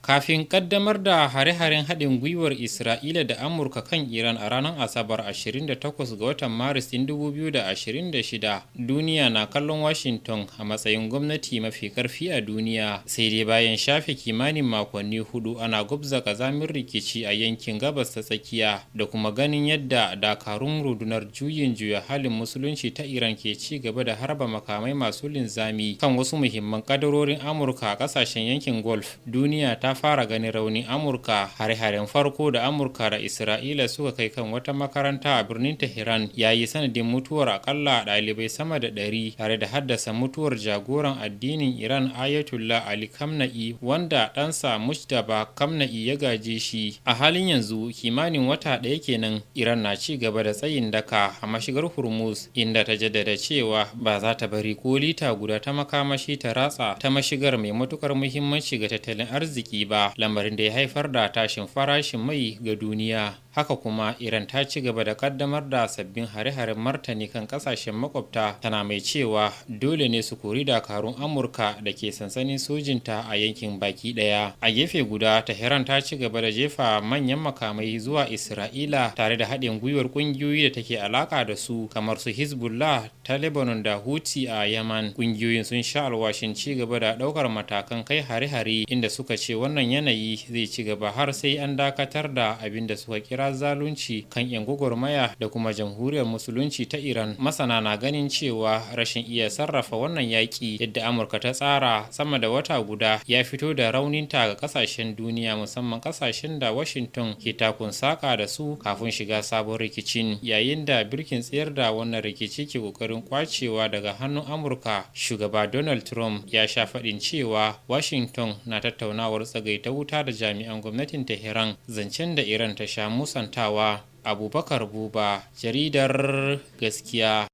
Kafin kaddamar da hare-haren haɗin gwiwar Isra'ila da Amurka kan Iran a ranar Asabar 28 ga watan Maris ɗin 2026, duniya na kallon Washington a matsayin gwamnati mafi ƙarfi a duniya. Sai dai bayan shafe kimanin makonni hudu ana gwabza ƙazamin rikici a yankin Gabas ta Tsakiya da kuma ganin yadda dakarun rundunar juyin juya halin musulunci ta Iran ke ci gaba da harba makamai masu linzami kan wasu muhimman kadarorin Amurka a ƙasashen yankin Gulf, duniya ta fara ganin raunin Amurka. Hare-haren farko da Amurka da Isra'ila suka kai kan wata makaranta a birnin Tehran ya yi sanadin mutuwar akalla ɗalibai sama da 100 tare da haddasa mutuwar jagoran addinin Iran Ayatollah Ali Khamenei, wanda ɗansa Mujtaba Khamenei ya gaje shi. A halin yanzu kimanin wata ɗaya kenan Iran na ci gaba da tsayin daka a mashigar Hormuz, inda ta jaddada cewa ba za ta bari ko lita guda ta makamashi ta ratsa ta mashigar mai matukar muhimmanci ga tattalin arziki ba, lamarin da ya haifar da tashin farashin mai ga duniya. Haka kuma Iran ta ci gaba da kaddamar da sabbin hare-haren martani kan kasashen makwabta, tana mai cewa dole ne su kori dakarun Amurka da ke sansanin sojinta a yankin baki daya. A gefe guda, Tehran ta ci gaba da jefa manyan makamai zuwa Isra'ila tare da haɗin gwiwar ƙungiyoyi da take alaka da su kamar su Hezbollah ta Lebanon da Houthi a Yaman. Ƙungiyoyin sun sha alwashin ci gaba da ɗaukar matakan kai hare-hare, inda suka ce wannan yanayi zai ci gaba har sai an dakatar da abin da suka kira zalunci kan 'yan gwagwarmaya da kuma jamhuriyar musulunci ta Iran. Masana na ganin cewa rashin iya sarrafa wannan yaƙi yadda Amurka ta tsara sama da wata guda ya fito da rauninta ga kasashen duniya, musamman kasashen da Washington ke takun saka da su kafin shiga sabon rikicin. Yayin da birkin tsayar da wannan rikici ke kokarin kwacewa daga hannun Amurka, shugaba Donald Trump ya sha faɗin cewa Washington na tattaunawar tsagaita wuta da jami'an gwamnatin Tehran, zancen da Iran ta sha musantawa. Abubakar Buba, jaridar Gaskiya.